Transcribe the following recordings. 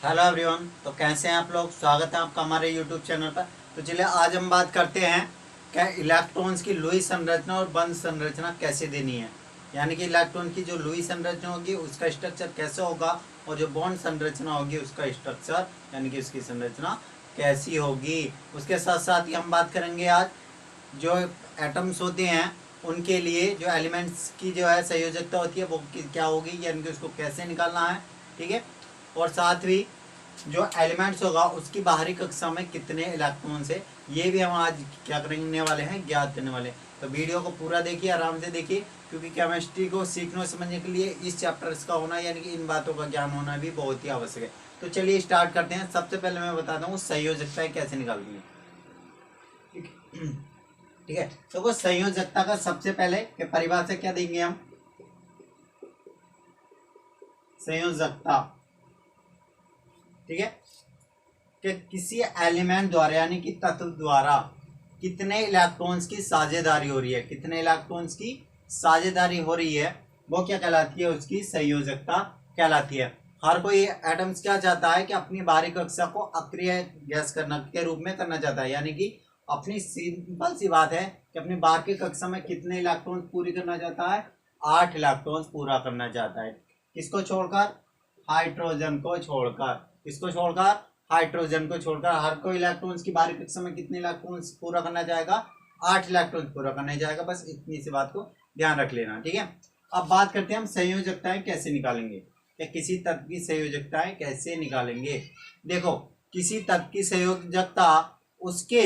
Hello everyone. तो कैसे हैं आप लोग। स्वागत है आपका हमारे यूट्यूब चैनल पर। तो चलिए आज हम बात करते हैं क्या इलेक्ट्रॉन्स की लुई संरचना और बंद संरचना कैसे देनी है। यानी कि इलेक्ट्रॉन की जो लुई संरचना होगी उसका स्ट्रक्चर कैसे होगा और जो बॉन्ड संरचना होगी उसका स्ट्रक्चर यानी कि उसकी संरचना कैसी होगी। उसके साथ साथ ही हम बात करेंगे आज जो एटम्स होते हैं उनके लिए जो एलिमेंट्स की जो है संयोजकता होती है वो क्या होगी, यानी कि उसको कैसे निकालना है। ठीक है। और साथ ही जो एलिमेंट्स होगा उसकी बाहरी कक्षा में कितने इलेक्ट्रॉन्स है ये भी हम आज क्या करने वाले हैं, ज्ञात करने वाले हैं। तो वीडियो को पूरा देखिए, आराम से देखिए, क्योंकि केमिस्ट्री को सीखने और समझने के लिए इस चैप्टर्स का होना यानी कि इन बातों का ज्ञान होना भी बहुत ही आवश्यक है। तो चलिए स्टार्ट करते हैं। सबसे पहले मैं बताता हूँ संयोजकताएं कैसे निकालनी है। ठीक है। तो वो संयोजकता का सबसे पहले परिभाषा क्या देंगे हम। संयोजकता, ठीक है, कि किसी एलिमेंट द्वारा यानी कि तत्व द्वारा कितने इलेक्ट्रॉन्स की साझेदारी हो रही है, कितने इलेक्ट्रॉन्स की साझेदारी हो रही है वो क्या कहलाती है, उसकी संयोजकता कहलाती है। हर कोई एटम्स क्या चाहता है कि अपनी बाहरी कक्षा को अक्रिय गैस करना के रूप में करना चाहता है, यानी कि अपनी सिंपल सी बात है कि अपनी बाहर की कक्षा में कितने इलेक्ट्रॉन्स पूरी करना चाहता है, 8 इलेक्ट्रॉन्स पूरा करना चाहता है। किसको छोड़कर, हाइड्रोजन को छोड़कर। किसको छोड़कर, हाइड्रोजन को छोड़कर। हर कोई इलेक्ट्रॉन्स की बाहरी कक्षा में कितने इलेक्ट्रॉन्स पूरा करना चाहेगा, 8 इलेक्ट्रॉन्स पूरा करना चाहेगा। बस इतनी सी बात को ध्यान रख लेना। ठीक है। अब बात करते हैं हम संयोजकताएं कैसे निकालेंगे, या किसी तत्व की संयोजकताएं कैसे निकालेंगे। देखो, किसी तत्व की संयोजकता उसके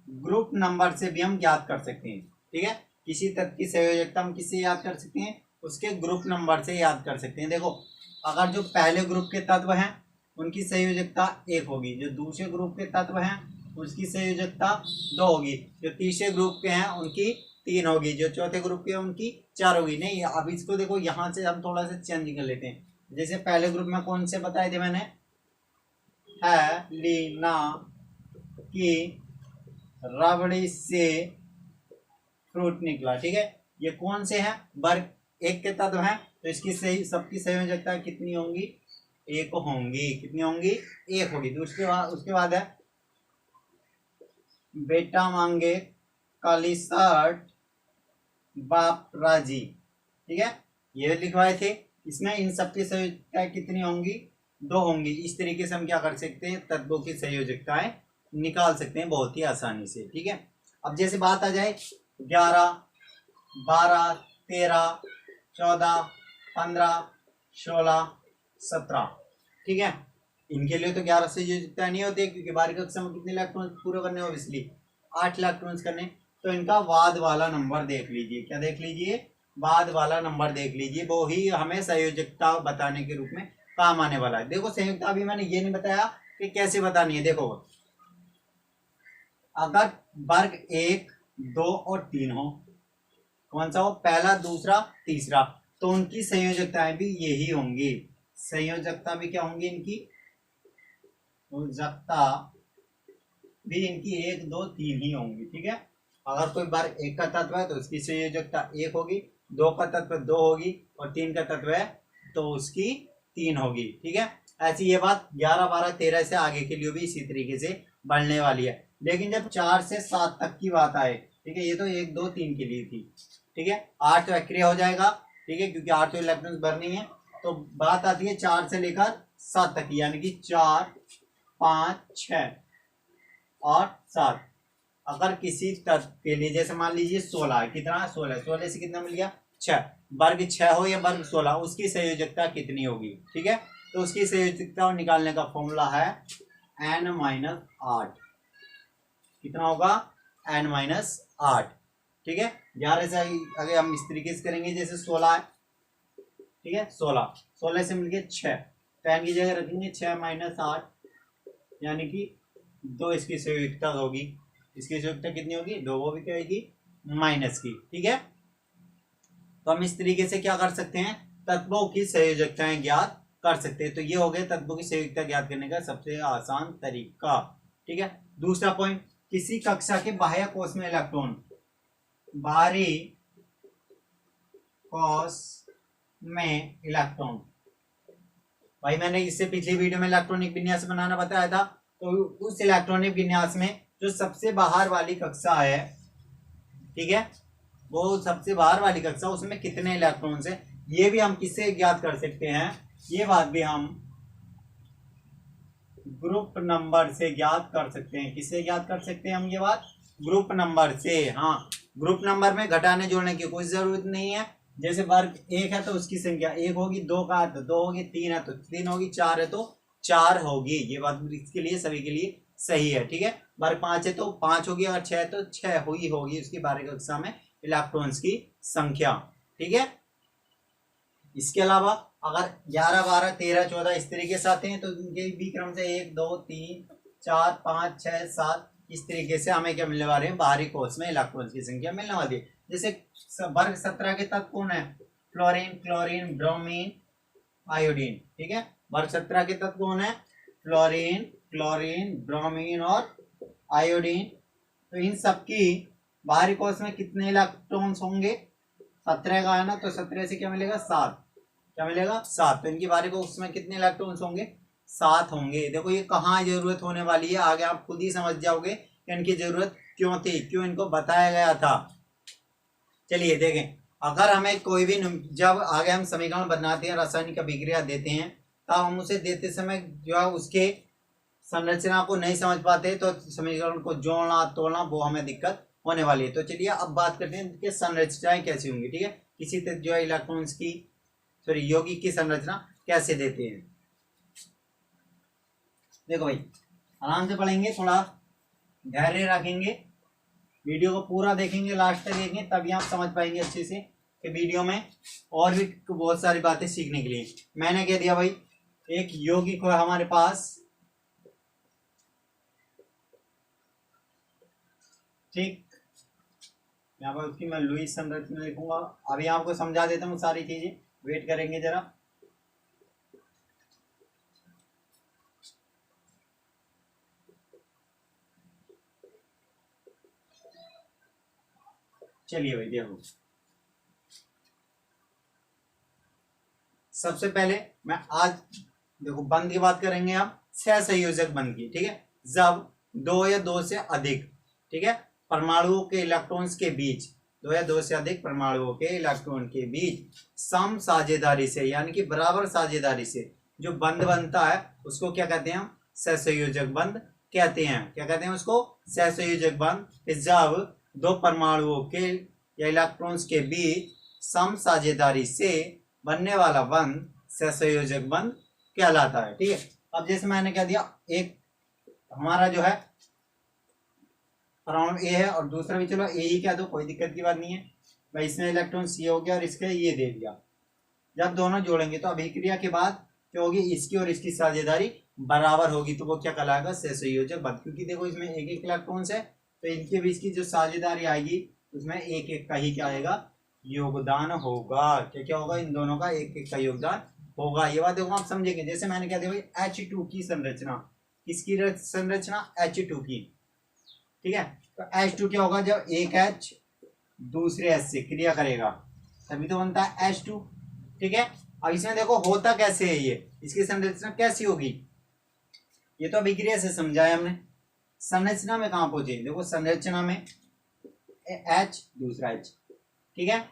ग्रुप नंबर से भी हम ज्ञात कर सकते हैं। ठीक है। किसी तत्व की संयोजकता हम किससे याद कर सकते हैं, उसके ग्रुप नंबर से याद कर सकते हैं। देखो, अगर जो पहले ग्रुप के तत्व हैं उनकी संयोजकता 1 होगी, जो दूसरे ग्रुप के तत्व हैं उसकी संयोजकता 2 होगी, जो तीसरे ग्रुप के हैं उनकी 3 होगी, जो चौथे ग्रुप के हैं उनकी 4 होगी। नहीं, अब इसको देखो यहाँ से हम थोड़ा सा चेंज कर लेते हैं। जैसे पहले ग्रुप में कौन से बताए थे मैंने, है लीना की रबड़ी से फ्रूट निकला। ठीक है। ये कौन से हैं, वर्ग 1 के तत्व हैं, तो इसकी सही सबकी संयोजकता कितनी होंगी, 1 होंगी। कितनी होंगी, 1 होगी। दूसरे बाद उसके बाद है बेटा मांगे काली शर्ट बाप राजी। ठीक है, ये लिखवाए थे। इसमें इन सबकी संयोजकताएं कितनी होंगी, 2 होंगी। इस तरीके से हम क्या कर सकते हैं, तत्वों की संयोजकताएं निकाल सकते हैं बहुत ही आसानी से। ठीक है। अब जैसे बात आ जाए 11, 12, 13, 14, 15, 16, 17। ठीक है। इनके लिए तो 11 से संयोजकताएं नहीं होती क्योंकि बाहरी कक्षा में कितने इलेक्ट्रॉन्स पूरे करने, ऑब्वियसली 8 इलेक्ट्रॉन्स करने। तो इनका बाद वाला नंबर देख लीजिए। क्या देख लीजिए, बाद वाला नंबर देख लीजिए, वो ही हमें संयोजकता बताने के रूप में काम आने वाला है। देखो, संयोजकता अभी मैंने ये नहीं बताया कि कैसे बतानी है। देखो, अगर वर्ग 1, 2 और 3 हो, कौन सा हो, पहला, दूसरा, तीसरा, तो उनकी संयोजकताएं भी यही होंगी। संयोजकता भी क्या होंगी, इनकी संयोजकता भी इनकी 1, 2, 3 ही होंगी। ठीक है। अगर कोई वर्ग 1 का तत्व है तो उसकी संयोजकता 1 होगी, 2 का तत्व 2 होगी और 3 का तत्व है तो उसकी 3 होगी। ठीक है। ऐसी ये बात 11, 12, 13 से आगे के लिए भी इसी तरीके से बढ़ने वाली है। लेकिन जब 4 से 7 तक की बात आए, ठीक है, ये तो 1, 2, 3 के लिए थी। ठीक है। 8 तो अक्रिय हो जाएगा, ठीक है, क्योंकि 8 तो इलेक्ट्रॉन्स भरनी है। तो बात आती है 4 से लेकर 7 तक की, यानी कि 4, 5, 6 और 7। अगर किसी तत्व के लिए जैसे मान लीजिए 16, कितना 16, 16 से कितना मिल गया 6, वर्ग 6 हो या वर्ग 16, उसकी संयोजकता कितनी होगी। ठीक है। तो उसकी संयोजकता निकालने का फॉर्मूला है n-8। कितना होगा, n-8। ठीक है। 11 से अगर हम इस तरीके से करेंगे जैसे 16 है, ठीक है, 16 से मिल गया 6, तो n की जगह रखेंगे 6-8, यानी कि 2 इसकी संयोजकता होगी। इसकी संयोजकता कितनी होगी, 2, वो भी क्या होगी, माइनस की। ठीक है। तो हम इस तरीके से क्या कर सकते हैं, तत्वों की संयोजकताएं ज्ञात कर सकते हैं। तो ये हो गए तत्वों की संयोजकता ज्ञात करने का सबसे आसान तरीका। ठीक है। दूसरा पॉइंट, किसी कक्षा के बाह्य कोश में इलेक्ट्रॉन, बाहरी कोश में इलेक्ट्रॉन, भाई मैंने इससे पिछली वीडियो में इलेक्ट्रॉनिक विन्यास बनाना बताया था, तो उस इलेक्ट्रॉनिक विन्यास में जो सबसे बाहर वाली कक्षा है, ठीक है, वो सबसे बाहर वाली कक्षा, उसमें कितने इलेक्ट्रॉन्स है, ये भी हम किससे ज्ञात कर सकते हैं, ये बात भी हम ग्रुप नंबर से ज्ञात कर सकते हैं। किससे ज्ञात कर सकते हैं हम ये बात, ग्रुप नंबर से। हाँ, ग्रुप नंबर में घटाने जोड़ने की कोई जरूरत नहीं है। जैसे वर्ग 1 है तो उसकी संख्या 1 होगी, 2 का है तो 2 होगी, 3 है तो 3 होगी, 4 है तो 4 होगी। ये बात इसके लिए सभी के लिए सही है, ठीक है। वर्ग 5 है तो 5 होगी, और 6 है तो 6 होगी उसकी बारहवीं कक्षा में इलेक्ट्रॉन्स की संख्या, ठीक है। इसके अलावा अगर 11, 12, 13, 14 इस तरीके से आते हैं तो इनके भी क्रम से 1, 2, 3, 4, 5, 6, 7 इस तरीके से हमें क्या मिलने वाले हैं, बाहरी कोष में इलेक्ट्रॉन्स की संख्या मिलने वाली है। जैसे वर्ग 17 के तत्व कौन है, फ्लोरीन, क्लोरीन, ब्रोमीन, आयोडीन, ठीक है। वर्ग 17 के तत्व कौन है, फ्लोरीन, क्लोरीन, ब्रोमीन और आयोडीन। तो इन सबकी बाहरी कोष में कितने इलेक्ट्रॉन्स होंगे, 17 का है ना, तो 17 से क्या मिलेगा, 7, क्या मिलेगा, 7। तो इनकी बाहरी कोष में कितने इलेक्ट्रॉन्स होंगे, 7 होंगे। देखो ये कहाँ जरूरत होने वाली है, आगे आप खुद ही समझ जाओगे कि इनकी जरूरत क्यों थी, क्यों इनको बताया गया था। चलिए देखें, अगर हमें कोई भी, जब आगे हम समीकरण बनाते हैं, रासायनिक अभिक्रिया देते हैं, तब हम उसे देते समय जो है उसके संरचना को नहीं समझ पाते, तो समीकरण को जोड़ना तोड़ना वो हमें दिक्कत होने वाली है। तो चलिए अब बात करते हैं कि संरचनाएं कैसी होंगी, ठीक है। किसी तरह जो है इलेक्ट्रॉन्स की, सॉरी, यौगिक की संरचना कैसे देते हैं। देखो भाई, आराम से पढ़ेंगे, थोड़ा धैर्य रखेंगे, वीडियो को पूरा देखेंगे, लास्ट तक देखेंगे, तभी आप समझ पाएंगे अच्छे से कि वीडियो में और भी बहुत सारी बातें सीखने के लिए। मैंने कह दिया भाई, एक यौगिक है हमारे पास, ठीक, यहाँ पर उसकी मैं लुईस संरचना लिखूंगा। अभी आपको समझा देता हूँ सारी चीजें, वेट करेंगे जरा। चलिए भाई देखो, सबसे पहले मैं आज देखो बंध की बात करेंगे, आप सहसंयोजक बंध की, ठीक है। जब 2 या 2 से अधिक, ठीक है, परमाणुओं के इलेक्ट्रॉन्स के बीच, 2 या 2 से अधिक परमाणुओं के इलेक्ट्रॉन के बीच सम साझेदारी से, यानी कि बराबर साझेदारी से जो बंध बनता है, उसको क्या कहते हैं हम, सहसंयोजक बंध कहते हैं। क्या कहते हैं उसको, सहसंयोजक बंध। जब 2 परमाणुओं के या इलेक्ट्रॉन्स के बीच सम साझेदारी से बनने वाला बंध सहसंयोजक बंध कहलाता है, ठीक है। अब जैसे मैंने कह दिया, एक हमारा जो है परमाणु ए है और दूसरा भी चलो ए ही कह दो, कोई दिक्कत की बात नहीं है भाई। इसमें इलेक्ट्रॉन सी हो गया और इसके ये दे दिया। जब दोनों जोड़ेंगे तो अभिक्रिया के बाद क्या होगी, इसकी और इसकी साझेदारी बराबर होगी, तो वो क्या कहलाएगा, सहसंयोजक बंध। क्योंकि देखो इसमें एक एक इलेक्ट्रॉन्स है, तो इनके बीच की जो साझेदारी आएगी उसमें एक एक का ही क्या आएगा, योगदान होगा। क्या क्या होगा, इन दोनों का एक एक का योगदान होगा। ये बात देखो आप समझेंगे। जैसे मैंने कह दिया भाई H2 की संरचना, किसकी संरचना, H2 की, ठीक है। तो H2 क्या होगा, जब एक H दूसरे H से क्रिया करेगा तभी तो बनता है H2, ठीक है। अब इसमें देखो होता कैसे है, ये इसकी संरचना कैसी होगी, ये तो अभिक्रिया से समझाया हमने। संरचना में कहां पहुंचे, देखो संरचना में H दूसरा H, ठीक है।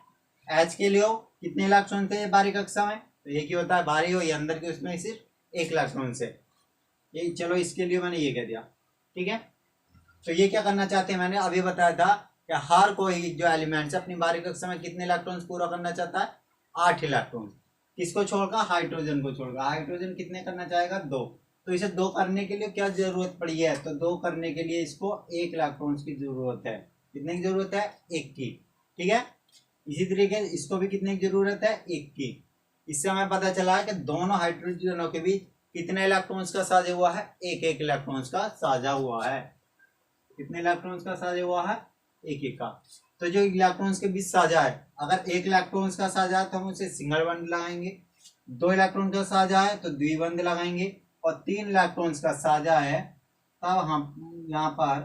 H के लिए कितने इलेक्ट्रॉन थे बाहरी कक्षा में, तो एक ही होता है, बाहरी हो या अंदर के, उसमें सिर्फ एक इलेक्ट्रॉन से। ये चलो इसके लिए मैंने ये कह दिया, ठीक है। तो ये क्या करना चाहते हैं, मैंने अभी बताया था कि हर कोई जो एलिमेंट्स अपनी बाहरी कक्षा में कितने इलेक्ट्रॉन्स पूरा करना चाहता है, 8 इलेक्ट्रॉन। किसको छोड़कर, हाइड्रोजन को छोड़कर। हाइड्रोजन कितने करना चाहेगा, 2। तो इसे 2 करने के लिए क्या जरूरत पड़ी है, तो 2 करने के लिए इसको 1 इलेक्ट्रॉन्स की जरूरत है। कितने की जरूरत है, 1 की, ठीक है। इसी तरीके इसको भी कितने की जरूरत है, 1 की। इससे हमें पता चला है कि दोनों हाइड्रोजनों के बीच कितने इलेक्ट्रॉन्स का साझा हुआ है, 1 इलेक्ट्रॉन्स का साझा हुआ है। कितने इलेक्ट्रॉन्स का साझा हुआ है, 1 का। तो जो इलेक्ट्रॉन्स के बीच साझा है, अगर 1 इलेक्ट्रॉन्स का साझा है तो हम उसे सिंगल बंध लगाएंगे, 2 इलेक्ट्रॉन का साझा है तो द्विबंध लगाएंगे, और 3 इलेक्ट्रॉन्स का साझा है तब हम यहाँ पर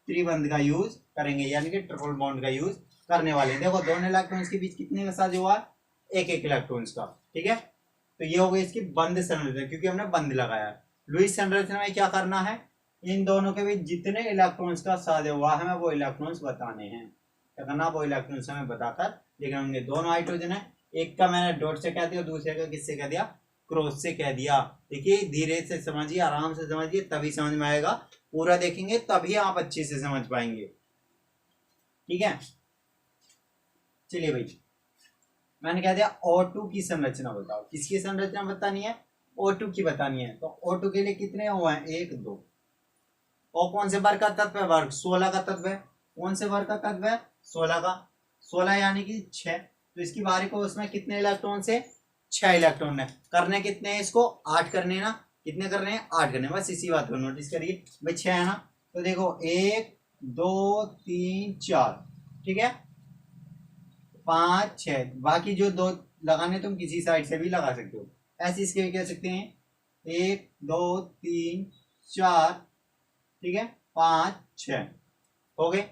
त्रिबंध का यूज करेंगे, यानी कि ट्रिपल बॉन्ड का यूज करने वाले हैं। देखो दोनों इलेक्ट्रॉन्स के बीच कितने का साझा हुआ है, एक एक इलेक्ट्रॉन्स का। ठीक है, तो ये हो गई इसकी बंद संरचना, क्योंकि हमने बंद लगाया। लुईस संरचना में क्या करना है, इन दोनों के बीच जितने इलेक्ट्रॉन्स का साझा हुआ हमें वो इलेक्ट्रॉन्स बताने हैं। क्या करना, वो इलेक्ट्रॉन्स हमें बताकर लिखना होंगे। दोनों हाइड्रोजन है, एक का मैंने डॉट से कह दिया, दूसरे का किससे कह दिया, क्रॉस से कह दिया। देखिए धीरे से समझिए, आराम से समझिए, तभी समझ में आएगा। पूरा देखेंगे तभी आप अच्छे से समझ पाएंगे। ठीक है, चलिए भाई, मैंने कह दिया O2 की संरचना बताओ। किसकी संरचना बतानी है, O2 की बतानी है। तो O2 के लिए कितने हुए हैं, 1 2। और कौन से वर्ग का तत्व है, वर्ग 16 का तत्व है। कौन से वर्ग का तत्व है, 16 का। 16 यानी कि 6। तो इसकी बारी को उसमें कितने इलेक्ट्रॉन से, 6 इलेक्ट्रॉन है। करने कितने हैं इसको, 8 करने ना। कितने करने हैं, 8 करने। बस इसी बात को नोटिस करिए भाई, 6 है ना। तो देखो 1 2 3 4, ठीक है, 5 6। बाकी जो दो लगाने तुम किसी साइड से भी लगा सकते हो। ऐसे इसके भी कह सकते हैं 1 2 3 4, ठीक है, 5 6 हो गए।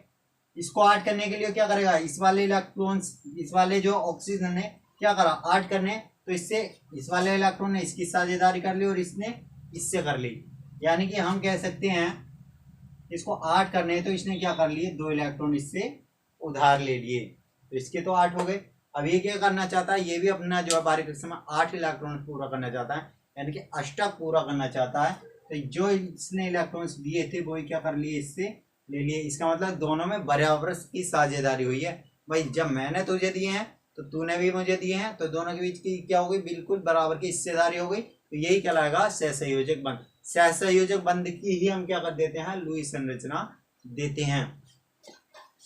इसको 8 करने के लिए क्या करेगा, इस वाले इलेक्ट्रॉन्स, इस वाले जो ऑक्सीजन ने क्या करा, 8 करने। तो इससे इस वाले इलेक्ट्रॉन ने इसकी साझेदारी कर ली और इसने इससे कर ली। यानी कि हम कह सकते हैं इसको 8 करने, तो इसने क्या कर लिए, 2 इलेक्ट्रॉन इससे उधार ले लिए। तो इसके तो 8 हो गए। अब ये क्या करना चाहता है, ये भी अपना जो है बारीक में 8 इलेक्ट्रॉन पूरा करना चाहता है, यानी कि अष्टक पूरा करना चाहता है। तो जो इसने इलेक्ट्रॉन्स दिए थे वो क्या कर लिए, इससे ले लिए। इसका मतलब दोनों में बराबर की साझेदारी हुई है। भाई जब मैंने तुझे दिए हैं तो तूने भी मुझे दिए हैं, तो दोनों के बीच की क्या हो गई, बिल्कुल बराबर की हिस्सेदारी हो गई। तो यही कहलाएगा सहसंयोजक बंध। सहसंयोजक बंध की ही हम क्या कर देते हैं, लुईस संरचना देते हैं।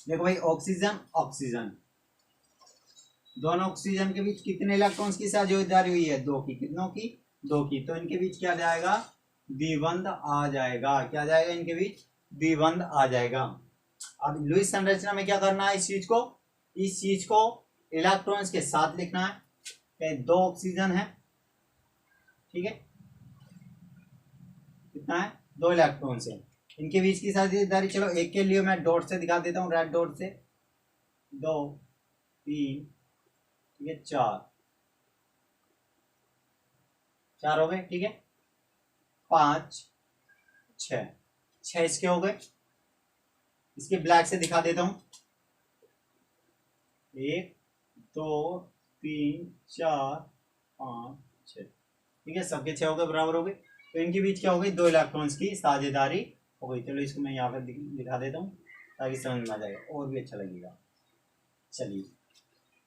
देखो भाई, ऑक्सीजन ऑक्सीजन, दोनों ऑक्सीजन के बीच कितने इलेक्ट्रॉन्स की साझेदारी हुई है, 2 की। कितनों की, 2 की। तो इनके बीच क्या जाएगा, द्विबंध आ जाएगा। क्या जाएगा, इनके बीच द्विबंध आ जाएगा। अब लुईस संरचना में क्या करना है, इस चीज को इलेक्ट्रॉन्स के साथ लिखना है। 2 ऑक्सीजन है, ठीक है, कितना है, 2 इलेक्ट्रॉन्स है। इनके बीच की साझेदारी, चलो एक के लिए मैं डॉट से दिखा देता हूँ, रेड डॉट से। 2 3, ठीक है, 4 हो गए, ठीक है, 5 6 इसके हो गए। इसके ब्लैक से दिखा देता हूं, 1 2 3 4 5 6, ठीक है, सबके 6 हो गए, बराबर हो गए। तो इनके बीच क्या हो गई, 2 इलेक्ट्रॉन्स की साझेदारी हो गई। चलो इसको मैं यहाँ पर दिखा देता हूँ ताकि समझ में आ जाएगा और भी अच्छा लगेगा। चलिए,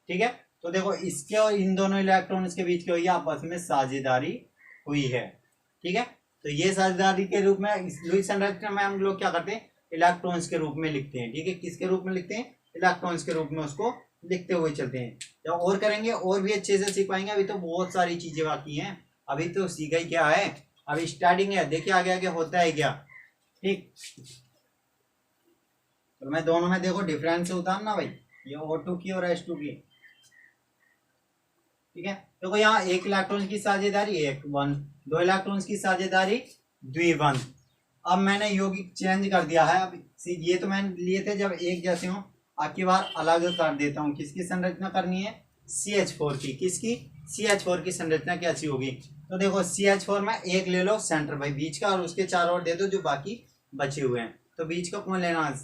ठीक है, तो देखो इसके और इन दोनों इलेक्ट्रॉन्स के बीच क्या हुई है, आपस में साझेदारी हुई है। ठीक है, तो ये साझेदारी के रूप में लुईस संरचना में हम लोग क्या करते हैं, इलेक्ट्रॉन्स के रूप में लिखते हैं। ठीक है, किसके रूप में लिखते हैं, इलेक्ट्रॉन्स के रूप में उसको लिखते हुए चलते हैं। जब और करेंगे और भी अच्छे से सीख पाएंगे। अभी तो बहुत सारी चीजें बाकी हैं, अभी तो सीखा ही क्या है, अभी स्टार्टिंग है। देखिए आगे आगे होता है क्या। ठीक, तो मैं दोनों में देखो डिफरेंस उतारना भाई, ये O2 की और H2 की। ठीक है, देखो यहाँ 1 इलेक्ट्रॉन की साझेदारी 1 1, 2 इलेक्ट्रॉन की साझेदारी द्विबंध। अब मैंने यौगिक चेंज कर दिया है। अब ये तो मैंने लिए थे जब एक जैसे हो, अब की बार अलग कर देता हूँ। किसकी संरचना करनी है, CH4 की। किसकी, CH4 की संरचना कैसी होगी। तो देखो CH4 में 1 ले लो सेंटर भाई बीच का, और उसके चारों ओर दे दो जो बाकी बचे हुए हैं। तो बीच का कौन लेना है,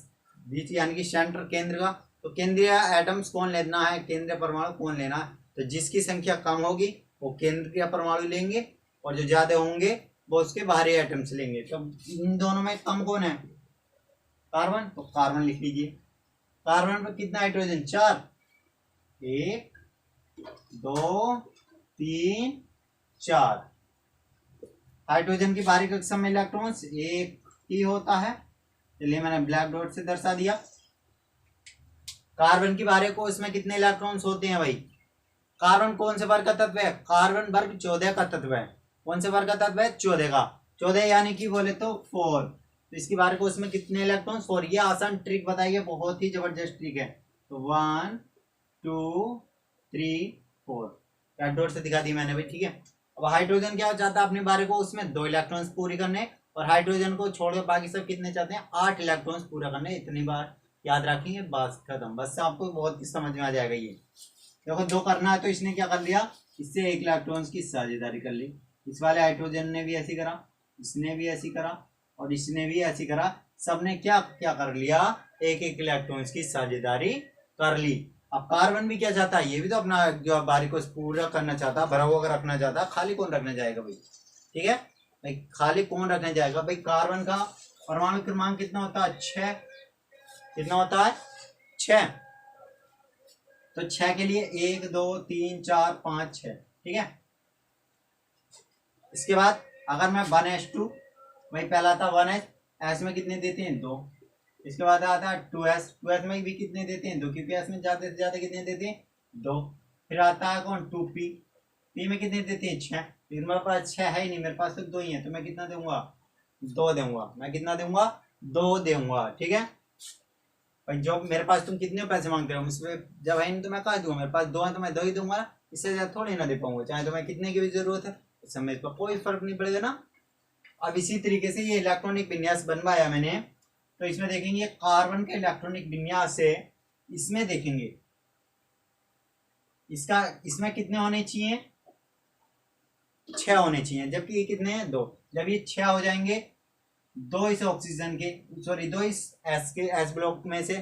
बीच यानी कि सेंटर, केंद्र का। तो केंद्रीय एटम्स कौन लेना है, केंद्रीय परमाणु कौन लेना है। तो जिसकी संख्या कम होगी वो केंद्रीय परमाणु लेंगे, और जो ज्यादा होंगे वो उसके बाहरी एटम्स लेंगे। तो इन दोनों में कम कौन है, कार्बन। तो कार्बन लिख लीजिए। कार्बन पर कितना हाइड्रोजन, 4, 1 2 3 4। हाइड्रोजन की बाहरी कक्षा में इलेक्ट्रॉन्स 1 ही होता है, चलिए मैंने ब्लैक डॉट से दर्शा दिया। कार्बन की बाहरी को इसमें कितने इलेक्ट्रॉन्स होते हैं भाई। कार्बन कौन से वर्ग का तत्व है, कार्बन वर्ग 14 का तत्व है। कौन से वर्ग का तत्व है, 14 का। 14 यानी कि बोले तो 4। तो इसकी बारे को उसमें कितने इलेक्ट्रॉन्स, 4। ये आसान ट्रिक बताइए, बहुत ही जबरदस्त ट्रिक है। तो 1 2 3 4 रेड डॉट से दिखा दी मैंने भाई। ठीक है, अब हाइड्रोजन क्या चाहता है, अपने बारे को उसमें 2 इलेक्ट्रॉन्स पूरी करने, और हाइड्रोजन को छोड़कर बाकी सब कितने चाहते हैं, 8 इलेक्ट्रॉन्स पूरा करने। इतनी बार याद रखेंगे, बस खत्म। बस आपको बहुत समझ में आ जाएगा ये। देखो दो करना है तो इसने क्या कर लिया, इससे एक इलेक्ट्रॉन्स की साझेदारी कर ली। इस वाले हाइड्रोजन ने भी ऐसी करा, इसने भी ऐसी करा और इसने भी ऐसी करा। सबने क्या क्या कर लिया, एक एक इलेक्ट्रॉन्स की साझेदारी कर ली। अब कार्बन भी क्या चाहता है, ये भी तो अपना जो बारी को पूरा करना चाहता, भरा हुआ रखना चाहता, खाली कौन रखना जाएगा भाई। ठीक है भाई, खाली कौन रखने जाएगा भाई। कार्बन का परमाणु क्रमांक कितना होता है, 6। कितना होता है, 6। तो 6 के लिए 1 2 3 4 5 6। ठीक है, इसके बाद अगर मैं 1s2, भाई पहला था 1s, एस में कितने देते हैं, 2। इसके बाद आता है 2s, 2s में भी कितने देते हैं, 2, क्योंकि s में ज्यादा से ज्यादा कितने देते हैं, 2। फिर आता है कौन, 2p, p में कितने देते हैं, 6। फिर मेरे पास 6 है ही नहीं, मेरे पास तो 2 ही है, तो मैं कितना दूंगा, 2 दूंगा। मैं कितना दूंगा, 2 दूंगा। ठीक है भाई, जो मेरे पास तुम कितने पैसे मांगते हो मुझसे, जब है नहीं तो मैं कहा दूंगा, मेरे पास 2 है तो मैं 2 ही दूंगा, इससे ज्यादा थोड़ी ना दे पाऊंगा, चाहे तो मैं कितने की भी जरूरत है, इस समय इस पर कोई फर्क नहीं पड़ेगा ना। अब इसी तरीके से ये इलेक्ट्रॉनिक विन्यास बनवाया मैंने, तो इसमें देखेंगे कार्बन के इलेक्ट्रॉनिक विन्यास से, इसमें देखेंगे इसका, इसमें कितने होने चाहिए, 6 होने चाहिए, जबकि ये कितने हैं, 2। जब ये 6 हो जाएंगे, 2 इस ऑक्सीजन के, सॉरी 2 इस एस के, एस ब्लॉक में से,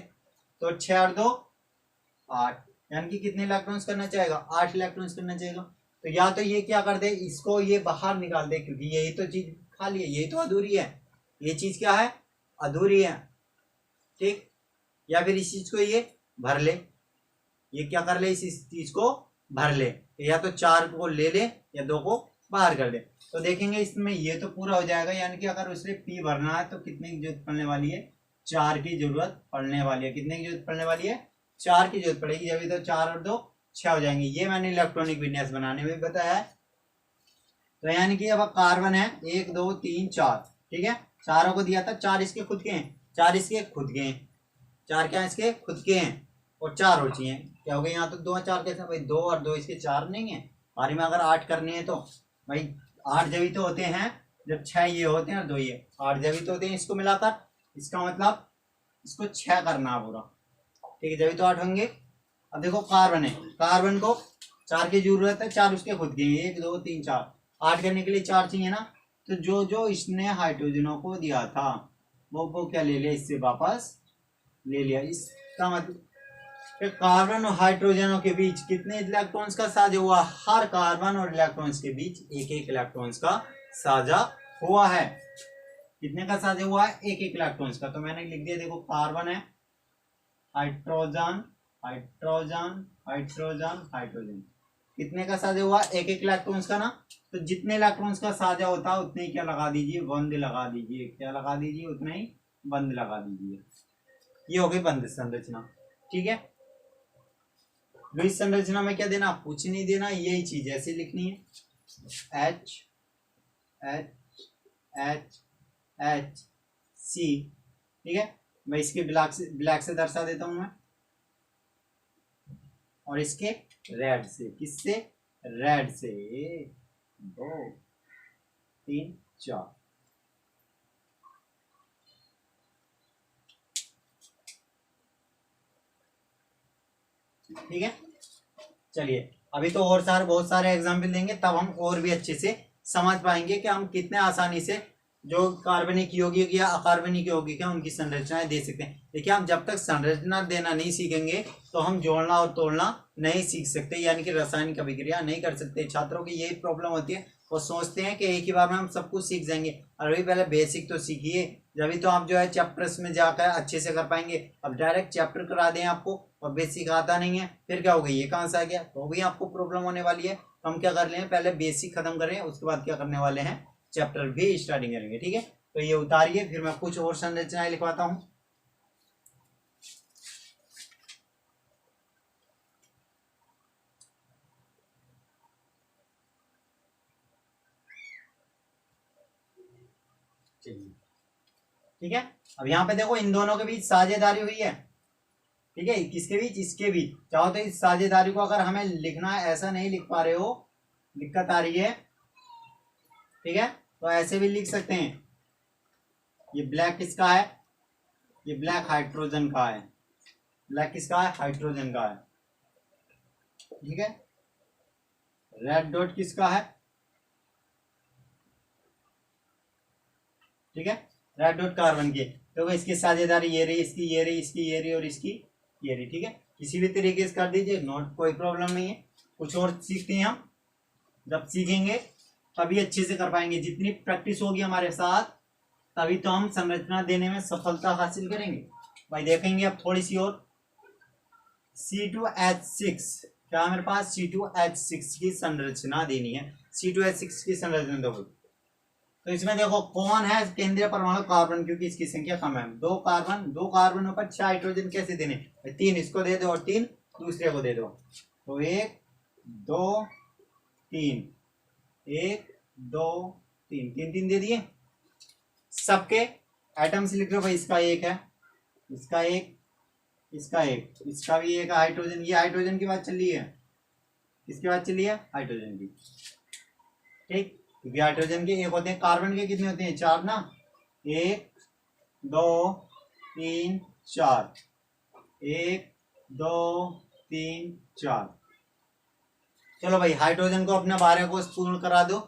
तो 6 और 2 8, यानी कि कितने इलेक्ट्रॉन्स करना चाहेगा, 8 इलेक्ट्रॉन्स करना चाहेगा। तो या तो ये क्या कर दे, इसको ये बाहर निकाल दे, क्योंकि यही तो चीज खाली है, यही तो अधूरी है, ये चीज क्या है, अधूरी है। ठीक, या फिर इस चीज को ये भर ले, ये क्या कर ले, इस चीज को भर ले, या तो 4 को ले ले या 2 को बाहर कर दे। तो देखेंगे इसमें ये तो पूरा हो जाएगा, यानी कि अगर उसे पी भरना है तो कितने की जरूरत पड़ने वाली है, 4 की जरूरत पड़ने वाली है। कितने की जरूरत पड़ने वाली है, 4 की जरूरत पड़ेगी, जब तो 4 और 2 6 हो जाएंगे। ये मैंने इलेक्ट्रॉनिक विन्यास बनाने में बताया है। तो यानी कि अब कार्बन है 1 2 3 4, ठीक है, चारों को दिया था, 4 इसके खुद के हैं, 4 इसके खुद के हैं, 4 क्या इसके खुद के हैं, और 4 और चाहिए, क्या हो गया, यहाँ तो 2 4 कैसे भाई, 2 और 2 इसके 4 नहीं है, बारी में अगर 8 करनी है तो भाई 8 जब ही तो होते हैं, जब 6 ये होते हैं और 2 ये 8 जब ही तो होते हैं, इसको मिलाकर, इसका मतलब इसको 6 करना है पूरा। ठीक है, जब ही तो 8 होंगे। अब देखो कार्बन है, कार्बन को 4 की जरूरत है, 4 उसके खुद के हैं, 1 2 3 4, 8 करने के लिए 4 चाहिए ना। तो जो जो इसने हाइड्रोजनों को दिया था वो क्या ले लिया, इससे वापस ले लिया। इसका मतलब कार्बन और हाइड्रोजनों के बीच कितने इलेक्ट्रॉन्स का साझा हुआ, हर कार्बन और इलेक्ट्रॉन्स के बीच एक एक इलेक्ट्रॉन्स का साझा हुआ है। कितने का साझा हुआ है, एक एक इलेक्ट्रॉन्स का। तो मैंने लिख दिया, देखो कार्बन है, हाइड्रोजन हाइड्रोजन हाइड्रोजन हाइड्रोजन, कितने का साझा हुआ, एक एक इलेक्ट्रॉन्स का ना। तो जितने इलेक्ट्रॉन्स का साझा होता है उतने ही क्या लगा दीजिए, बंद लगा दीजिए, क्या लगा दीजिए, उतने ही बंद लगा दीजिए। ये हो गई बंद संरचना। ठीक है, द्विज संरचना में क्या देना, कुछ नहीं देना, यही चीज ऐसे लिखनी है, H H H H C। ठीक है, मैं इसके ब्लैक से दर्शा देता हूं मैं, और इसके रेड से, किससे, रेड से, 2 3 4। ठीक है, चलिए अभी तो और बहुत सारे एग्जाम्पल देंगे, तब हम और भी अच्छे से समझ पाएंगे कि हम कितने आसानी से जो कार्बनिक यौगिक या अकार्बनिक यौगिक है उनकी संरचनाएं दे सकते हैं। देखिए, हम जब तक संरचना देना नहीं सीखेंगे तो हम जोड़ना और तोड़ना नहीं सीख सकते, यानी कि रासायनिक अभिक्रिया नहीं कर सकते। छात्रों की यही प्रॉब्लम होती है, वो सोचते हैं कि एक ही बार में हम सब कुछ सीख जाएंगे। अरे पहले बेसिक तो सीखिए, जब तो आप जो है चैप्टर्स में जाकर अच्छे से कर पाएंगे। अब डायरेक्ट चैप्टर करा दें आपको और बेसिक आता नहीं है, फिर क्या होगा, ये कहाँ से आ गया, तो भी आपको प्रॉब्लम होने वाली है। तो हम क्या कर रहे हैं, पहले बेसिक खत्म करें, उसके बाद क्या करने वाले हैं, चैप्टर भी स्टार्टिंग करेंगे। ठीक है, तो ये उतारिए, फिर मैं कुछ और संरचनाएं लिखवाता हूं। ठीक है, अब यहाँ पे देखो इन दोनों के बीच साझेदारी हुई है। ठीक है, किसके बीच, इसके बीच। चाहो तो इस साझेदारी को अगर हमें लिखना है, ऐसा नहीं लिख पा रहे हो, दिक्कत आ रही है, ठीक है, तो ऐसे भी लिख सकते हैं। ये ब्लैक किसका है, ये ब्लैक हाइड्रोजन का है, ब्लैक किसका है, हाइड्रोजन का है। ठीक है, रेड डॉट किसका है, ठीक है, रेड डॉट कार्बन की। तो इसकी साझेदारी ये रही, इसकी ये रही, इसकी ये रही और इसकी ये रही, ठीक है। किसी भी तरीके से कर दीजिए, नोट, कोई प्रॉब्लम नहीं है। कुछ और सीखते हैं हम, जब सीखेंगे तभी अच्छे से कर पाएंगे। जितनी प्रैक्टिस होगी हमारे साथ तभी तो हम संरचना देने में सफलता हासिल करेंगे। भाई देखेंगे अब थोड़ी सी और, C2H6, क्या मेरे पास C2H6 की संरचना देनी है। C2H6 की संरचना देखो, तो इसमें देखो कौन है केंद्रीय परमाणु कार्बन, क्योंकि इसकी संख्या कम है। दो कार्बन पर 6 हाइड्रोजन कैसे देने, 3 इसको दे दो और 3 दूसरे को दे दो। तो 1 2 3, 1 2 3, 3 दे दिए। सबके एटम्स लिख लो भाई, इसका 1 है, इसका 1, इसका 1, इसका भी 1 हाइड्रोजन। ये हाइड्रोजन की बात चल रही है, किसकी बात चल रही है, हाइड्रोजन की, ठीक। क्योंकि हाइड्रोजन के 1 होते हैं, कार्बन के कितने होते हैं, 4 ना, 1 2 3 4, 1 2 3 4। चलो भाई हाइड्रोजन को अपने 12 को पूर्ण करा दो,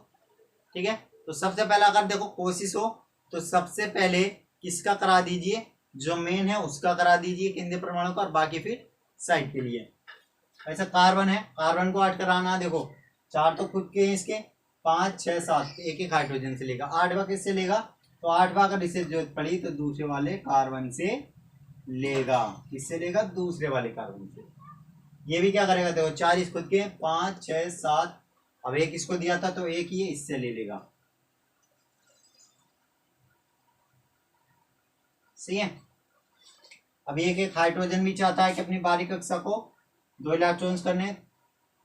ठीक है। तो सबसे पहले अगर देखो कोशिश हो तो सबसे पहले किसका करा दीजिए, जो मेन है उसका करा दीजिए केंद्रीय परमाणु का, और बाकी फिर साइड के लिए। ऐसा कार्बन है, कार्बन को 8 कराना, देखो 4 तो खुद के हैं इसके, 5 6 7, एक हाइड्रोजन से लेगा। 8वां किससे लेगा, तो 8वां अगर इसे जरूरत पड़ी तो दूसरे वाले कार्बन से लेगा। किससे लेगा, दूसरे वाले कार्बन से। ये भी क्या करेगा, देखो 4 इस खुद के, 5 6 7, अब 1 इसको दिया था तो 1 ये इससे ले लेगा, सही है। अब एक हाइड्रोजन भी चाहता है कि अपनी बाहरी कक्षा को 2 इलेक्ट्रॉन्स करने,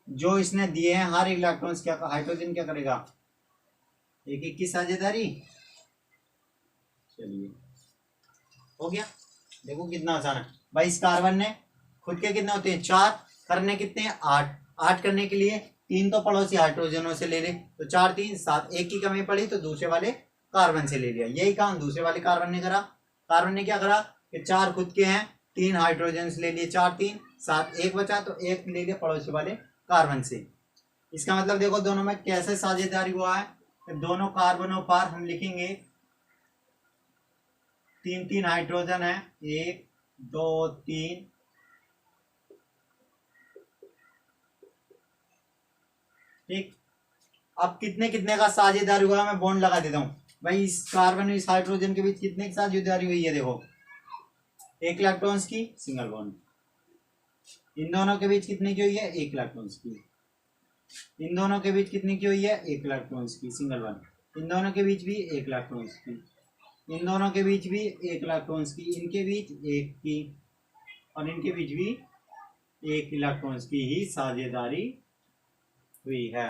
जो इसने दिए हैं हर इलेक्ट्रॉन्स क्या, हाइड्रोजन क्या करेगा, 1 की साझेदारी। चलिए हो गया, देखो कितना आसान है भाई। इस कार्बन ने खुद के कितने होते हैं, 4, करने कितने हैं, 8। 8 करने के लिए 3 तो पड़ोसी हाइड्रोजनों से ले ले, तो 4 3 7, 1 की कमी पड़ी तो दूसरे वाले कार्बन से ले लिया। यही काम दूसरे वाले कार्बन ने करा। कार्बन ने क्या करा कि 4 खुद के हैं, 3 हाइड्रोजन ले लिए, 4 3 7, 1 बचा तो 1 ले लिया पड़ोसी वाले कार्बन से। इसका मतलब देखो दोनों में कैसे साझेदारी हुआ है, कि दोनों कार्बनों पर हम लिखेंगे 3 3 हाइड्रोजन है, 1 2 3, ठीक। अब कितने कितने का साझेदारी हुआ मैं बॉन्ड लगा देता हूँ भाई। इस कार्बन और इस हाइड्रोजन के बीच कितने की साझेदारी हुई है, देखो 1 इलेक्ट्रॉन्स की सिंगल बॉन्ड। इन दोनों के बीच कितने की हुई है, 1 इलेक्ट्रॉन्स की। इन दोनों के बीच कितने की हुई है, 1 इलेक्ट्रॉन्स की सिंगल बॉन्ड। इन दोनों के बीच भी 1 इलेक्ट्रॉन्स की, इन दोनों के बीच भी 1 इलेक्ट्रॉन्स की, इनके बीच 1 की, और इनके बीच भी 1 इलेक्ट्रॉन्स की ही साझेदारी हुई है।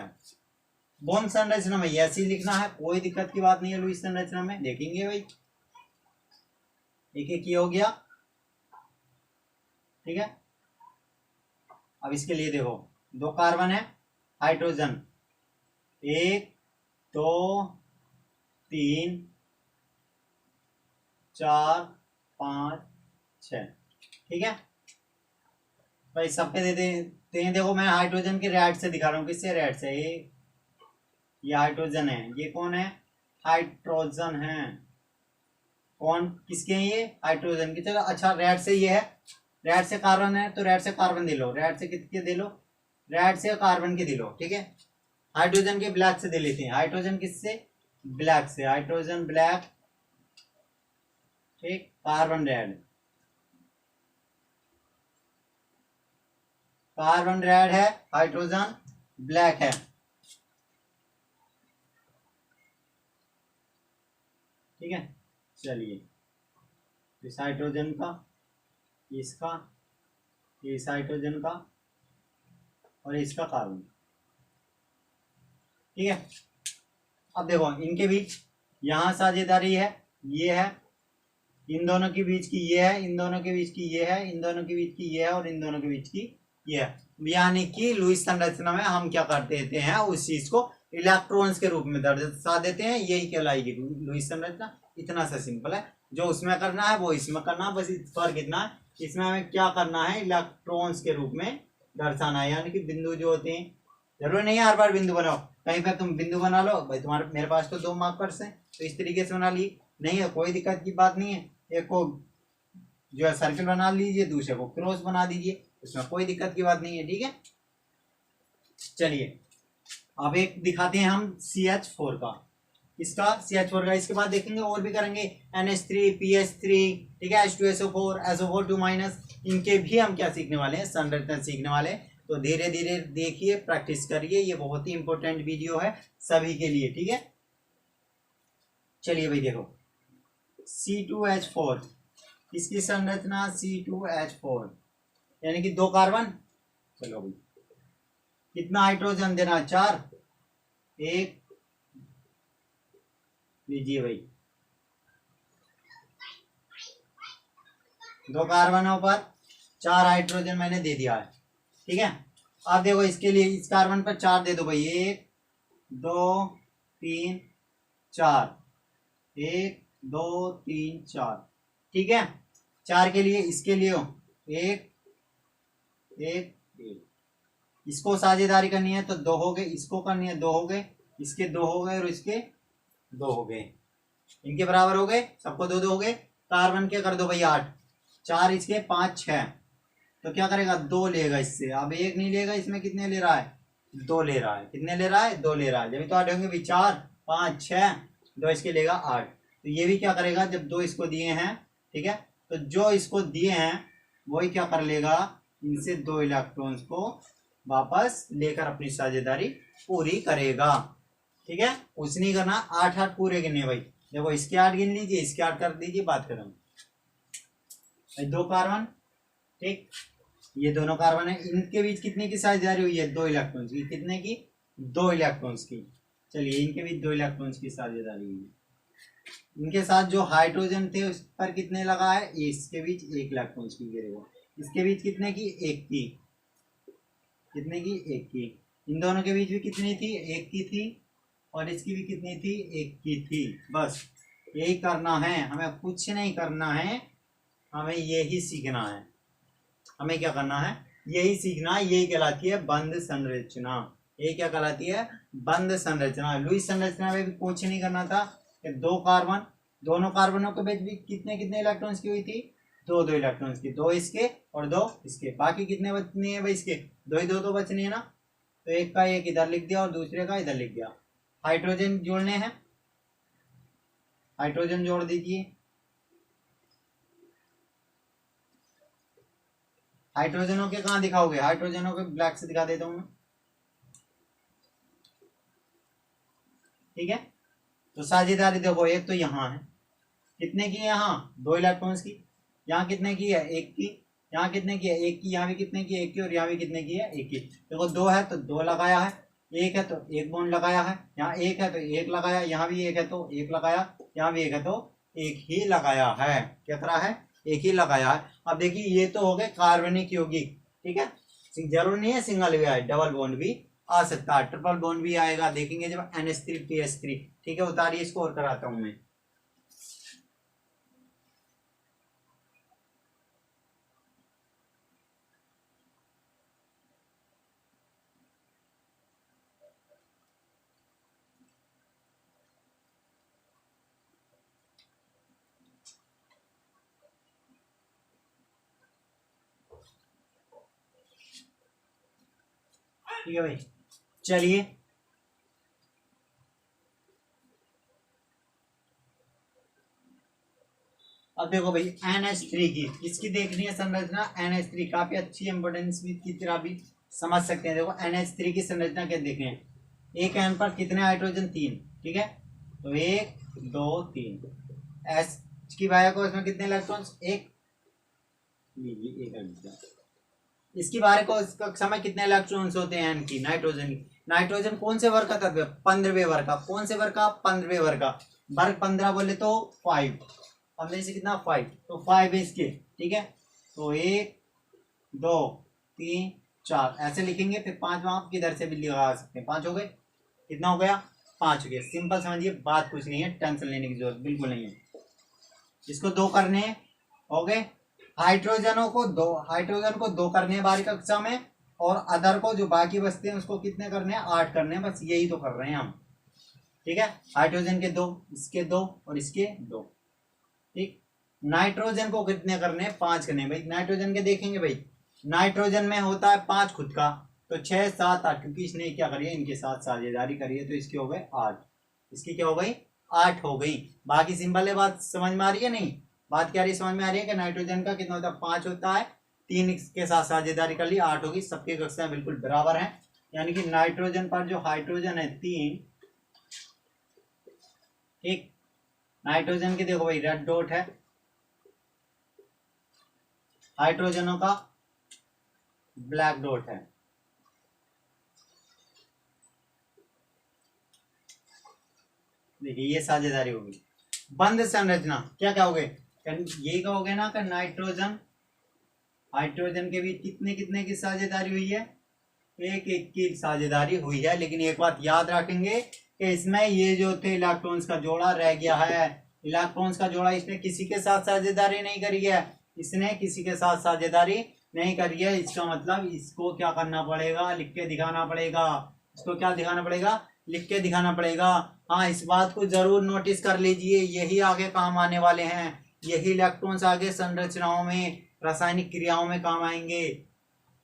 बॉन्ड संरचना में ऐसे लिखना है, कोई दिक्कत की बात नहीं है। लुईस संरचना में देखेंगे भाई, एक ये हो गया, ठीक है। अब इसके लिए देखो 2 कार्बन है, हाइड्रोजन 1 2 3 4 5 6, ठीक है भाई। सबके दे देते हैं, देखो मैं हाइड्रोजन के रेड से दिखा रहा हूँ, किससे, रेड से। ये हाइड्रोजन है, ये कौन है, हाइड्रोजन है। कौन किसके हैं, ये हाइड्रोजन के। चलो अच्छा, रेड से ये है, रेड से कार्बन है तो रेड से कार्बन दे लो, रेड से किसके दे लो, रेड से कार्बन के दे लो, ठीक है। हाइड्रोजन के ब्लैक से दे लेते हैं, हाइड्रोजन किससे, ब्लैक से, हाइड्रोजन ब्लैक, ठीक। कार्बन रेड, कार्बन रेड है, हाइड्रोजन ब्लैक है, ठीक है। चलिए इस हाइड्रोजन का, इसका, इस हाइड्रोजन का और इसका कार्बन, ठीक है। अब देखो इनके बीच यहां साझेदारी है, ये है, इन दोनों के बीच की ये है, इन दोनों के बीच की ये है, इन दोनों के बीच की ये है, और इन दोनों के बीच की ये है। यानी कि लुईस संरचना में हम क्या कर देते हैं, उस चीज को इलेक्ट्रॉन्स के रूप में दर्शा देते हैं, यही कहलाएगी लुईस संरचना। इतना सा सिंपल है, जो उसमें करना है वो इसमें करना है, बस फर्क इतना है, इसमें हमें क्या करना है, इलेक्ट्रॉन्स के रूप में दर्शाना है, यानी कि बिंदु जो होते हैं, जरूरी नहीं है हर बार बिंदु बनाओ, कहीं पर तुम बिंदु बना लो भाई, तुम्हारे मेरे पास तो 2 मार्कर्स हैं तो इस तरीके से बना ली, नहीं है कोई दिक्कत की बात नहीं है। एक को जो है सर्कल बना लीजिए, दूसरे को क्रॉस बना दीजिए, इसमें कोई दिक्कत की बात नहीं है, ठीक है। चलिए अब एक दिखाते हैं हम CH4 का, इसका CH4 का, इसके बाद देखेंगे और भी करेंगे NH3 PH3, ठीक है, H2SO4 SO4 2-, इनके भी हम क्या सीखने वाले हैं, संरचना सीखने वाले हैं। तो धीरे धीरे देखिए, प्रैक्टिस करिए, ये बहुत ही इंपॉर्टेंट वीडियो है सभी के लिए, ठीक है। चलिए भाई देखो C2H4, इसकी संरचना C2H4 यानी कि 2 कार्बन, चलो भाई कितना हाइड्रोजन देना, 4, एक लीजिए भाई, 2 कार्बनों पर 4 हाइड्रोजन मैंने दे दिया है, ठीक है। अब देखो इसके लिए इस कार्बन पर 4 दे दो भाई, 1 2 3 4, 1 2 3 4, ठीक है। 4 के लिए इसके लिए 1 1 1, इसको साझेदारी करनी है तो 2 हो गए, इसको करनी है 2 हो गए, इसके 2 हो गए और इसके 2 हो गए, इनके बराबर हो गए, सबको 2 2 हो गए। कार्बन के कर दो भाई 8, 4 इसके 5 6, तो क्या करेगा 2 लेगा इससे, अब 1 नहीं लेगा, इसमें कितने ले रहा है, 2 ले रहा है, कितने ले रहा है, 2 ले रहा है, जब तो 8 होंगे भाई, 4 5 6, 2 इसके लेगा 8, तो ये भी क्या करेगा, जब 2 इसको दिए हैं, ठीक है, तो जो इसको दिए हैं वही क्या कर लेगा, इनसे 2 इलेक्ट्रॉन्स को वापस लेकर अपनी साझेदारी पूरी करेगा, ठीक है। कुछ नहीं करना, 8 8 पूरे गिनने भाई, देखो इसके 8 गिन लीजिए, इसके 8 कर दीजिए, बात करें 2 कार्बन, ठीक, ये दोनों कार्बन है, इनके बीच कितने की साझेदारी हुई है, 2 इलेक्ट्रॉन्स की, कितने की, 2 इलेक्ट्रॉन्स की। चलिए इनके बीच 2 इलेक्ट्रॉन्स की साझेदारी हुई है, इनके साथ जो हाइड्रोजन थे उस पर कितने लगा है, इसके बीच 1 इलेक्ट्रॉन्स की गिरेगा, इसके बीच कितने की, 1 की, कितने की, 1 की, इन दोनों के बीच भी कितनी थी, 1 की थी, और इसकी भी कितनी थी, 1 की थी। बस यही करना है, हमें कुछ नहीं करना है, हमें यही सीखना है, हमें क्या करना है, यही सीखना है, यही कहलाती है बंध संरचना, ये क्या कहलाती है, बंध संरचना। लुईस संरचना में भी कुछ नहीं करना था कि 2 कार्बन, दोनों कार्बनों के बीच भी कितने कितने इलेक्ट्रॉन्स की हुई थी, 2 2 इलेक्ट्रॉन्स की, 2 इसके और 2 इसके, बाकी कितने बचने हैं भाई, इसके 2 ही 2 तो बचने हैं ना, तो एक का एक इधर लिख दिया और दूसरे का इधर लिख दिया। हाइड्रोजन जोड़ने हैं, हाइड्रोजन जोड़ दीजिए, हाइड्रोजनों के कहाँ दिखाओगे, हाइड्रोजनों के ब्लैक से दिखा देता हूं मैं, ठीक है। तो साझेदारी देखो, एक तो यहाँ है, कितने की है, यहाँ 2 इलेक्ट्रॉन्स की, यहाँ कितने की है, 1 की, यहाँ कितने की है, 1 की, यहाँ भी कितने की है, 1 की, और यहाँ भी कितने की है, 1 की। देखो 2 है तो 2 लगाया है, 1 है तो 1 बॉन्ड लगाया है, यहाँ 1 है तो 1 लगाया, यहाँ भी 1 है तो 1 लगाया, यहाँ भी 1 है तो 1 ही लगाया है, क्या करा है, 1 ही लगाया है। अब देखिए ये तो हो गए कार्बनिक यौगिक, ठीक है, जरूर नहीं है सिंगल भी आए, डबल बॉन्ड भी आ सकता है, ट्रिपल बॉन्ड भी आएगा, देखेंगे जब NH3 PH3, ठीक है। उतारिए इसको और कराता हूं मैं, ठीक है भाई। चलिए अब देखो भाई NH3 की, इसकी देखनी है संरचना, NH3 काफी अच्छी इंपोर्टेंस की तरह भी समझ सकते हैं। देखो NH3 की संरचना क्या देखनी है, एक एन पर कितने हाइड्रोजन, 3, ठीक है, तो 1 2 3, एस की वाया को इसमें कितने इलेक्ट्रॉन्स, 1, इसकी बारे को इसका समय कितने इलेक्ट्रॉन्स होते हैं एन की, नाइट्रोजन की, नाइट्रोजन कौन से वर्ग का तत्व है, 15वें वर्ग का, कौन से वर्ग का, 15वें वर्ग का, वर्ग 15 बोले तो 5, 15 से कितना 5, तो 5 है इसके, ठीक है। तो 1 2 3 4 ऐसे लिखेंगे, फिर 5 आप किधर से भी लगा सकते हैं, 5 हो गए, कितना हो गया, 5 हो गया, सिंपल समझिए, बात कुछ नहीं है, टेंशन लेने की जरूरत बिल्कुल नहीं है। इसको 2 करने हो गए, हाइड्रोजन को 2 करने हैं बारी कक्षा में, और अदर को जो बाकी बचते हैं उसको कितने करने हैं, 8 करने हैं, बस यही तो कर रहे हैं हम। ठीक है, हाइड्रोजन के 2, इसके 2 और इसके 2। ठीक, नाइट्रोजन को कितने करने हैं, 5 करने हैं भाई। नाइट्रोजन के देखेंगे भाई, नाइट्रोजन में होता है 5 खुद का, तो 6 7 8, क्योंकि इसने क्या करी है, इनके साथ साझेदारी करी है, तो इसके हो गए 8, इसकी क्या हो गई, 8 हो गई। बाकी सिंपल है, बात समझ में आ रही है नहीं, बात क्या रही समझ में आ रही है कि नाइट्रोजन का कितना होता है, 5 होता है, 3 इसके साथ साझेदारी कर ली, 8 होगी। सबकी कक्षाएं बिल्कुल बराबर हैं, यानी कि नाइट्रोजन पर जो हाइड्रोजन है 3, ठीक, नाइट्रोजन के देखो भाई रेड डॉट है, हाइड्रोजनों का ब्लैक डॉट है। देखिए ये साझेदारी होगी। बंध संरचना क्या कहोगे, ये कहोगे ना कि नाइट्रोजन हाइड्रोजन के बीच कितने कितने की साझेदारी हुई है, 1 1 की साझेदारी हुई है। लेकिन एक बात याद रखेंगे कि इसमें ये जो थे इलेक्ट्रॉन्स का जोड़ा रह गया है, इलेक्ट्रॉन्स का जोड़ा इसने किसी के साथ साझेदारी नहीं करी है, इसने किसी के साथ साझेदारी नहीं करी है। इसका मतलब इसको क्या करना पड़ेगा, लिख के दिखाना पड़ेगा। इसको क्या दिखाना पड़ेगा, लिख के दिखाना पड़ेगा। हाँ, इस बात को जरूर नोटिस कर लीजिए, यही आगे काम आने वाले हैं, यही इलेक्ट्रॉन्स आगे संरचनाओं में, रासायनिक क्रियाओं में काम आएंगे।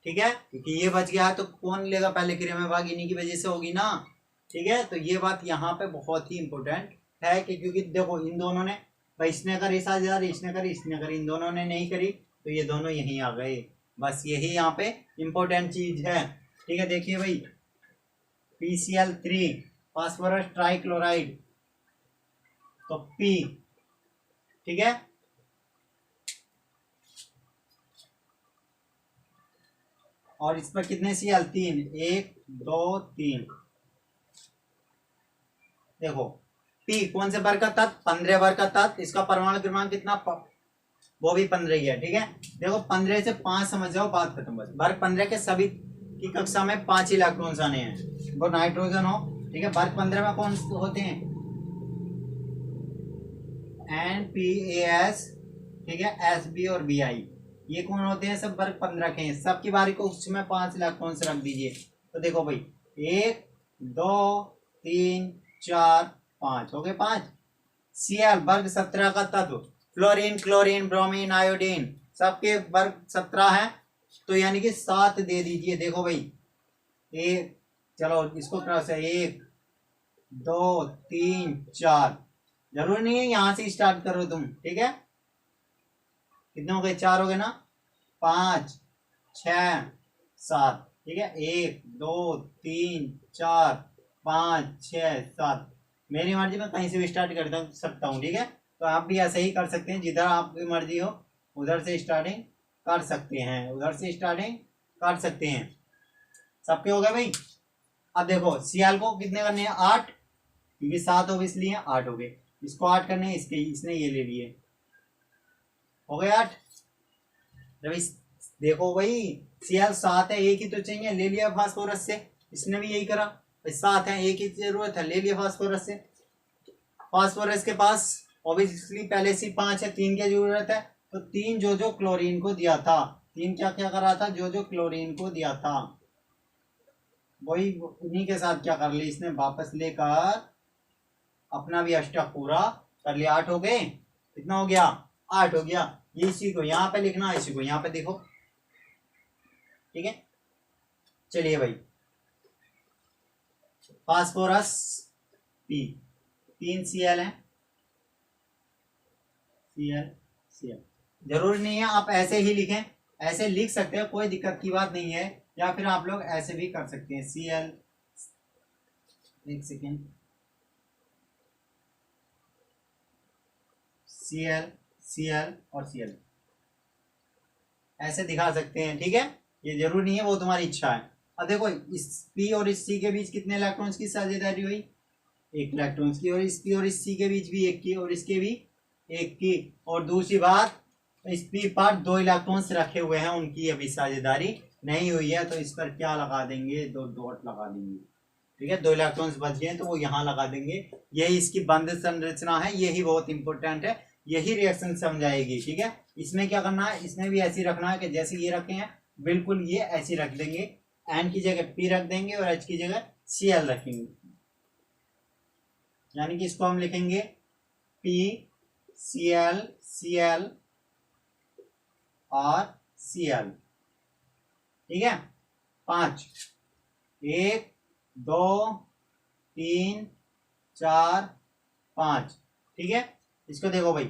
ठीक है, क्योंकि ये बच गया है तो कौन लेगा पहले क्रिया में भाग, इन्हीं की वजह से होगी ना। ठीक है, तो ये बात यहाँ पे बहुत ही इंपॉर्टेंट है कि क्योंकि देखो इन दोनों ने भाई, इसने करी साझेदारी, इसने करी, इसने करी, इन दोनों ने नहीं करी, तो ये दोनों यहीं आ गए। बस यही यहाँ पे इंपॉर्टेंट चीज है। ठीक है, देखिए भाई PCl3 फास्फोरस ट्राइक्लोराइड, तो P, ठीक है, और इस पर कितने Cl, 3, 1 2 3। देखो P कौन से वर्ग का तत्व, 15 वर्ग का तत्व, इसका परमाणु क्रमांक कितना, वो भी 15 ही है। ठीक है, देखो 15 से 5 समझ जाओ, बात खत्म। बस वर्ग 15 के सभी की कक्षा में 5 इलेक्ट्रॉन्स आने हैं, वो नाइट्रोजन हो। ठीक है, वर्ग 15 में कौन होते हैं, NPAS, ठीक है, SB और BI, ये कौन होते हैं, सब वर्ग 15 के हैं। सबकी बारी को उसमें 5 इलेक्ट्रॉन्स रख दीजिए। तो देखो भाई 1 2 3 4 5 हो गए 5। Cl वर्ग 17 का तत्व, फ्लोरीन क्लोरीन ब्रोमीन आयोडीन, सबके वर्ग 17 है, तो यानी कि 7 दे दीजिए। देखो भाई एक, चलो इसको क्रॉस है, 1 2 3 4, जरूर नहीं है यहां से स्टार्ट करो तुम। ठीक है, कितने हो गए, 4 हो गए ना, 5 6 7। ठीक है, 1 2 3 4 5 6 7, मेरी मर्जी में कहीं से भी स्टार्ट कर सकता हूँ। ठीक है, तो आप भी ऐसे ही कर सकते हैं, जिधर आपकी मर्जी हो उधर से स्टार्टिंग कर सकते हैं, उधर से स्टार्टिंग कर सकते हैं। सबके हो गए भाई। अब देखो Cl को कितने करने हैं, 8, क्योंकि 7 हो इसलिए 8 हो गए। इसको 8 करने हैं, इसके इसने ये ले लिए, हो गए 8। जब इस देखो भाई Cl 7 है, एक ही तो चाहिए, ले लिया फास्फोरस से, इसने भी यही करा, 7 है, एक ही जरूरत है, ले लिया फास्फोरस से। फास्फोरस के पास ऑब्वियसली पहले से 5 है, 3 की जरूरत है, तो 3 जो क्लोरीन को दिया था, 3 क्या क्या करा था, जो क्लोरीन को दिया था, वही उन्हीं के साथ क्या कर ली इसने, वापस लेकर अपना भी अष्टक पूरा कर लिया। 8 हो गए, कितना हो गया, 8 हो गया। ये इसी को यहाँ पे लिखना, इसी को यहाँ पे देखो। ठीक है, चलिए भाई फास्फोरस P, 3 Cl है, Cl जरूरी नहीं है आप ऐसे ही लिखें, ऐसे लिख सकते हैं, कोई दिक्कत की बात नहीं है, या फिर आप लोग ऐसे भी कर सकते हैं। Cl, एक सेकेंड, Cl और Cl ऐसे दिखा सकते हैं। ठीक है, ये जरूरी नहीं है, वो तुम्हारी इच्छा है। अब देखो इस P और इस C के बीच कितने इलेक्ट्रॉन्स की साझेदारी हुई, 1 इलेक्ट्रॉन्स की, और इस P और इस C के बीच भी 1 की, और इसके भी 1 की। और दूसरी बात, इस P पर 2 इलेक्ट्रॉन्स रखे हुए हैं, उनकी अभी साझेदारी नहीं हुई है, तो इस पर क्या लगा देंगे, 2 डॉट लगा देंगे। ठीक है, 2 इलेक्ट्रॉन्स बच गए तो वो यहाँ लगा देंगे। यही इसकी बंध संरचना है, यही बहुत इंपॉर्टेंट है, यही रिएक्शन समझाएगी। ठीक है, इसमें क्या करना है, इसमें भी ऐसी रखना है कि जैसे ये रखे हैं बिल्कुल ये ऐसी रख देंगे, N की जगह P रख देंगे और H की जगह Cl रखेंगे, यानी कि इसको हम लिखेंगे P Cl Cl और Cl। ठीक है, 5, 1 2 3 4 5। ठीक है, इसको देखो भाई,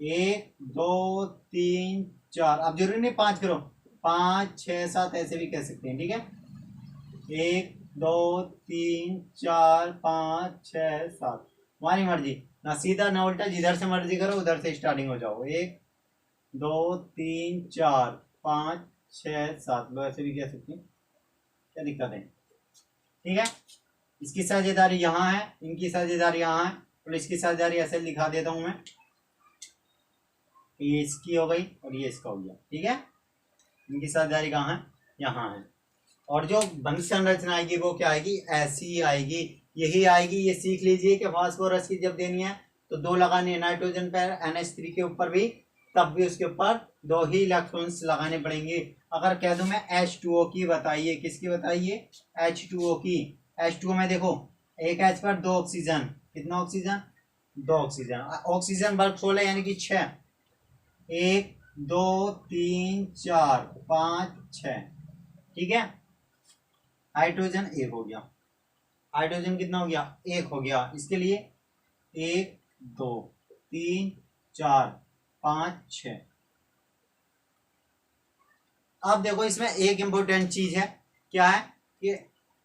1 2 3 4, अब जरूरी नहीं 5 करो, 5 6 7 ऐसे भी कह सकते हैं। ठीक है, 1 2 3 4 5 6 7, तुम्हारी मर्जी, ना सीधा ना उल्टा, जिधर से मर्जी करो उधर से स्टार्टिंग हो जाओ। 1 2 3 4 5 6 7, लो ऐसे भी कह सकते हैं, क्या दिक्कत है। ठीक है, इसकी साझेदारी यहाँ है, इनकी साझेदारी यहाँ है, और इसकी साझेदारी ऐसे लिखा देता हूं मैं, ये इसकी हो गई और ये इसका हो गया। ठीक है, इनकी साझेदारी कहाँ है, यहाँ है। और जो बंध संरचना आएगी वो क्या आएगी, ऐसी आएगी, यही आएगी। ये सीख लीजिए कि फास्फोरस की जब देनी है तो 2 लगानी है नाइट्रोजन पर, NH3 के ऊपर भी, तब भी उसके ऊपर 2 ही इलेक्ट्रॉन्स लगाने पड़ेंगे। अगर कह दूं मैं H2O की, बताइए किसकी बताइए, H2O की। H2O में देखो, एक H पर 2 ऑक्सीजन, कितना ऑक्सीजन, 2 ऑक्सीजन, ऑक्सीजन वर्ग 16 यानी कि 6, 1 2 3 4 5 6। ठीक है, हाइड्रोजन 1 हो गया, हाइड्रोजन कितना हो गया, 1 हो गया। इसके लिए 1 2 3 4 5 6। अब देखो इसमें एक इंपॉर्टेंट चीज है, क्या है, कि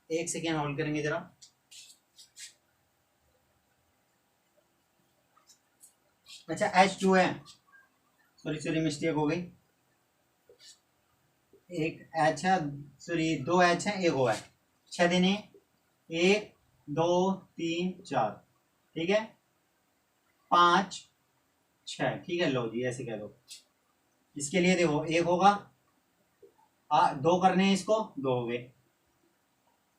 1 सेकेंड होल्ड करेंगे जरा। अच्छा, H2 है, सॉरी मिस्टेक हो गई, एक H है, सॉरी 2 H है, 1 O है, 6 देने, 1 2 3 4। ठीक है, 5 6। ठीक है, लो जी ऐसे कह दो। इसके लिए देखो 1 होगा, 2 करने हैं इसको, 2 हो गए,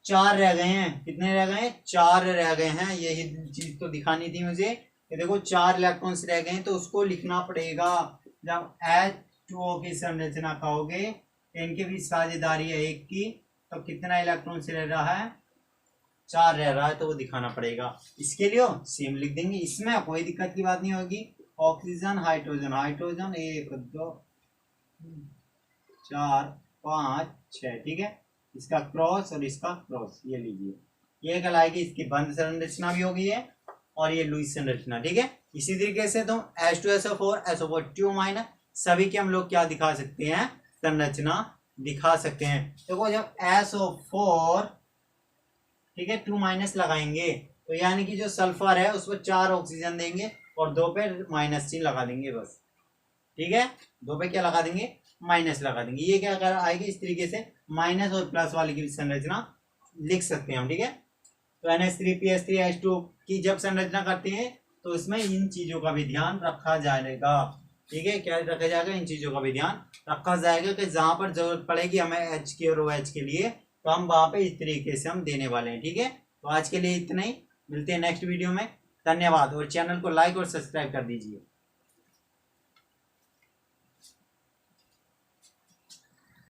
4 रह गए हैं, कितने रह गए हैं, 4 रह गए हैं। यही चीज तो दिखानी थी मुझे, कि देखो 4 इलेक्ट्रॉन्स रह गए हैं, तो उसको लिखना पड़ेगा। जब H2O की संरचना कहोगे, इनके भी साझेदारी है 1 की, तो कितना इलेक्ट्रॉन्स रह रहा है, 4 रह रहा है, तो वो दिखाना पड़ेगा। इसके लिए सेम लिख देंगे, इसमें कोई दिक्कत की बात नहीं होगी। Oxygen hydrogen, hydrogen 1 2 4 5 6। ठीक है, इसका क्रॉस और इसका क्रॉस, ये लीजिए, ये कहलाएगी इसकी बंध संरचना भी हो गई है, और ये लुईस संरचना। ठीक है, इसी तरीके से तुम H2SO4 SO4 2- सभी के हम लोग क्या दिखा सकते हैं, संरचना दिखा सकते हैं। देखो जब SO4, ठीक है, 2- लगाएंगे, तो यानी कि जो सल्फर है उस पर 4 ऑक्सीजन देंगे और 2 पे माइनस चिन्ह लगा देंगे बस। ठीक है, 2 पे क्या लगा देंगे, माइनस लगा देंगे। ये क्या कर आएगी, इस तरीके से माइनस और प्लस वाली की संरचना लिख सकते हैं हम। ठीक है, तो NH3PH3H2 की जब संरचना करते हैं तो इसमें इन चीजों का भी ध्यान रखा जाएगा। ठीक है, क्या रखा जाएगा, इन चीजों का भी ध्यान रखा जाएगा, कि जहां पर जरूरत पड़ेगी हमें H के और OH के लिए, तो हम वहां पे इस तरीके से हम देने वाले हैं। ठीक है, तो आज के लिए इतना ही, मिलते हैं नेक्स्ट वीडियो में। धन्यवाद, और चैनल को लाइक और सब्सक्राइब कर दीजिए।